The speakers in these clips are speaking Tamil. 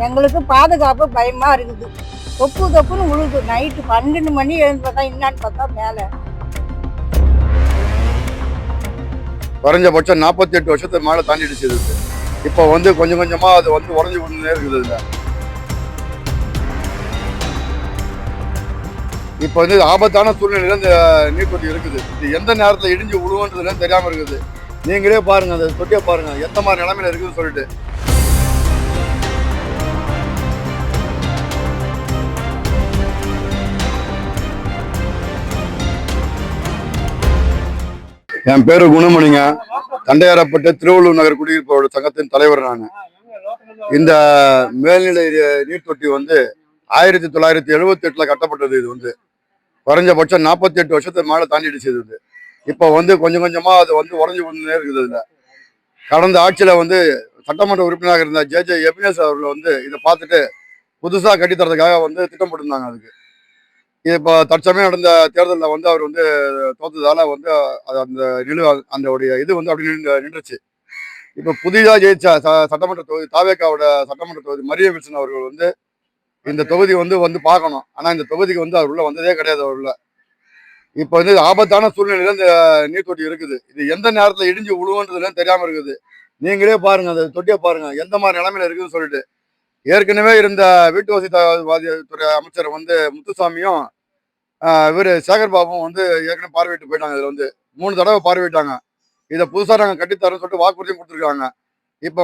எங்களுக்கு பாதுகாப்பு பயமா இருக்குது. தொப்பு தொப்புன்னு உழுது. நைட்டு 12 மணி எழுந்து பார்த்தா என்னான்னு பார்த்தா மேலே. குறைஞ்சபட்சம் 48 வருஷத்துக்கு மேலே தாண்டிடுச்சு இது. இப்போ வந்து கொஞ்சம் கொஞ்சமா அது வந்து உடஞ்சி கொண்டே இருக்குது. இல்லை இப்போ வந்து ஆபத்தான சூழ்நிலையில இந்த நீர்த்தொட்டி இருக்குது. இது எந்த நேரத்தில் இடிஞ்சு விழுவுன்றதுன்னு தெரியாம இருக்குது. நீங்களே பாருங்க, அந்த தொட்டியை பாருங்க எந்த மாதிரி நிலைமையில இருக்குதுன்னு சொல்லிட்டு. என் பேரு குணமணிங்க. தண்டையாரப்பட்ட திருவள்ளூர் நகர் குடியிருப்போட சங்கத்தின் தலைவர் நான். இந்த மேல்நிலை நீர்த்தொட்டி வந்து 1978 கட்டப்பட்டது. இது வந்து குறைஞ்சபட்சம் 48 வருஷத்துக்கு மேலே தாண்டிடுச்சு இது. இப்போ வந்து கொஞ்சம் கொஞ்சமா அது வந்து உடஞ்சி கொண்டே இருக்குது. இதுல கடந்த ஆட்சியில வந்து சட்டமன்ற உறுப்பினராக இருந்த ஜே எபினேஸ் அவர்கள் வந்து இதை பார்த்துட்டு புதுசா கட்டித்தரதுக்காக வந்து திட்டம் போட்டிருந்தாங்க. அதுக்கு இப்போ தற்சமயம் நடந்த தேர்தலில் வந்து அவர் வந்து தோத்ததால வந்து அந்த அந்த இது வந்து அப்படி நின்றுச்சு. இப்போ புதிதாக ஜெயிச்ச சட்டமன்ற தொகுதி தாவேக்காவோட சட்டமன்ற தொகுதி மரியம் வில்சன் அவர்கள் வந்து இந்த தொகுதி வந்து பார்க்கணும். ஆனா இந்த தொகுதிக்கு வந்து அவர் உள்ள வந்ததே கிடையாது. அவர் உள்ள இப்போ வந்து ஆபத்தான சூழ்நிலையில இந்த நீர்த்தொட்டி இருக்குது. இது எந்த நேரத்தில் இடிஞ்சு விழுவுன்றதுன்னு தெரியாம இருக்குது. நீங்களே பாருங்க, அந்த தொட்டியை பாருங்க எந்த மாதிரி நிலைமையில இருக்குதுன்னு சொல்லிட்டு. ஏற்கனவே இருந்த வீட்டு வசதி அமைச்சர் வந்து முத்துசாமியும் இவர் சேகர் பாபுவும் வந்து ஏற்கனவே பார்வையிட்டு போயிட்டாங்க. இதுல வந்து 3 தடவை பார்வையிட்டாங்க. இதை புதுசாக நாங்கள் கட்டித்தரோம்னு சொல்லிட்டு வாக்குறுதியும் கொடுத்துருக்காங்க. இப்போ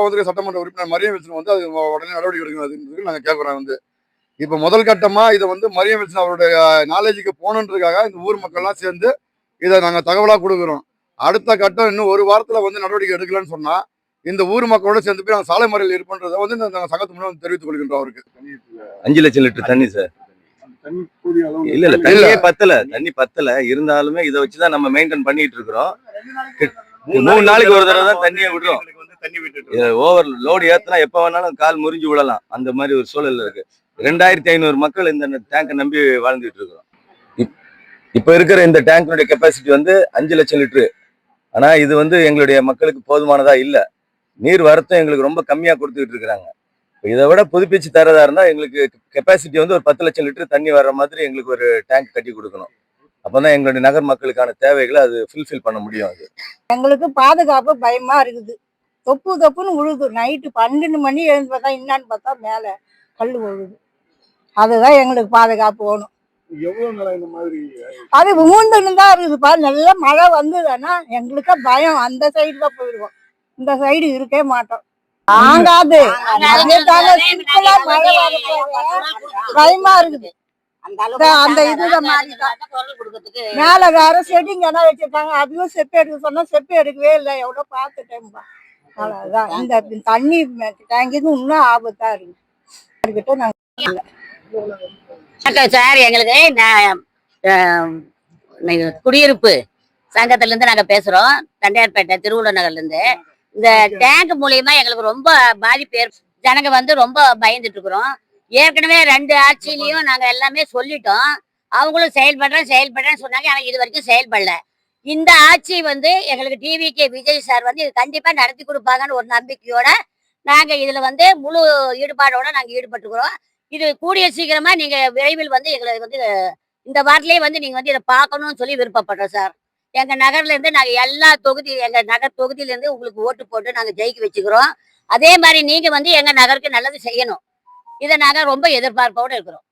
வந்து சட்டமன்ற உறுப்பினர் மரியம் வில்சன் வந்து அது உடனே நடவடிக்கை எடுக்கணும் நாங்கள் கேட்குறோம். வந்து இப்போ முதல் கட்டமா இதை வந்து மரியம் வில்சன் அவருடைய நாலேஜுக்கு போகணுன்றதுக்காக இந்த ஊர் மக்கள்லாம் சேர்ந்து இதை நாங்கள் தகவலாக கொடுக்குறோம். அடுத்த கட்டம் இன்னும் 1 வாரத்தில் வந்து நடவடிக்கை எடுக்கலன்னு சொன்னா இந்த ஊர் மக்களோட சேர்ந்து போய் நாங்கள் சாலை மறியல் இருப்போன்றதை வந்து நாங்கள் சங்கத்து மூலம் தெரிவித்துக் கொள்கின்றோம். அவருக்கு 5 லட்சம் லிட்டர் தண்ணி சார். இல்ல தண்ணியே பத்தல, தண்ணி பத்தல. இருந்தாலுமே இதை வச்சுதான் நம்ம மெயின்டைன் பண்ணிட்டு இருக்கிறோம். 3 நாளைக்கு ஒரு தடவை தான் தண்ணியை விடுறோம். ஓவர் லோடு ஏத்தினா எப்ப வேணாலும் கால் முறிஞ்சு விடலாம். அந்த மாதிரி ஒரு சூழல் இருக்கு. 2500 மக்கள் இந்த டேங்கை நம்பி வாழ்ந்துட்டு இருக்கிறோம். இப்ப இருக்கிற இந்த டேங்கினுடைய கெப்பாசிட்டி வந்து 5 லட்சம் லிட்டரு. ஆனா இது வந்து எங்களுடைய மக்களுக்கு போதுமானதா இல்ல. நீர் வரத்தும் எங்களுக்கு ரொம்ப கம்மியா கொடுத்துக்கிட்டு இருக்கிறாங்க. இதை விட புதுப்பிச்சு தரதா இருந்தா எங்களுக்கு கெப்பாசிட்டி வந்து ஒரு 10 லட்சம் லிட்டர் தண்ணி வர்ற மாதிரி எங்களுக்கு ஒரு டேங்க் கட்டி கொடுக்கணும். அப்பதான் எங்களுடைய நகர் மக்களுக்கான தேவைகளை அது ஃபுல்ஃபில் பண்ண முடியும். அது எங்களுக்கு பாதுகாப்பு பயமா இருக்குது. தொப்பு தொப்புன்னு உழுது. நைட்டு 12 மணி எழுந்து பார்த்தா என்னான்னு பார்த்தா மேலே கல் விழுது. அதுதான் எங்களுக்கு பாதுகாப்பு வேணும். அது ஊந்துன்னு தான் இருக்குதுப்பா. நல்ல மழை வந்ததுன்னா எங்களுக்கு பயம். அந்த சைடு தான் போயிடுவோம். இந்த சைடு இருக்கவே மாட்டோம். தாங்காது. மழை பயமா இருக்குது. அந்த இதுல மேல வேற செடிங்க என்ன வச்சிருக்காங்க. அதையும் செப்பு எடுக்க சொன்னா செப்பு எடுக்கவே இல்லை. எவ்வளவு பார்த்துட்டேன்பா. அவ்வளவுதான். இந்த தண்ணி டேங்கிது இன்னும் ஆபத்தா இருக்கு. சார், எங்களுக்கு குடியிருப்பு சங்கத்துல இருந்து நாங்க பேசுறோம். தண்டையார்பேட்டை திருவள்ளூர் நகர்ல இருந்து. இந்த டேங்க் மூலியமா எங்களுக்கு ரொம்ப பாதிப்பு. ஜனங்க வந்து ரொம்ப பயந்துட்டு இருக்கிறோம். ஏற்கனவே 2 ஆட்சியிலையும் நாங்க எல்லாமே சொல்லிட்டோம். அவங்களும் செயல்படுறேன்னு சொன்னாங்க. ஆனா இது வரைக்கும் செயல்படல. இந்த ஆட்சி வந்து எங்களுக்கு டிவிகே விஜய் சார் வந்து இது கண்டிப்பா நடத்தி கொடுப்பாங்கன்னு ஒரு நம்பிக்கையோட நாங்க இதுல வந்து முழு ஈடுபாடோட நாங்க ஈடுபட்டுக்கிறோம். இது கூடிய சீக்கிரமா நீங்க விரைவில் வந்து எங்களை வந்து இந்த வாரத்திலேயே வந்து நீங்க வந்து இதை பார்க்கணும்னு சொல்லி விருப்பப்படுறோம் சார். எங்க நகர்ல இருந்து நாங்க எல்லா எங்க நகர் தொகுதியில இருந்து உங்களுக்கு ஓட்டு போட்டு நாங்க ஜெயிக்க வச்சுக்கிறோம். அதே மாதிரி நீங்க வந்து எங்க நகருக்கு நல்லது செய்யணும். இதை நாங்க ரொம்ப எதிர்பார்ப்போடு இருக்கிறோம்.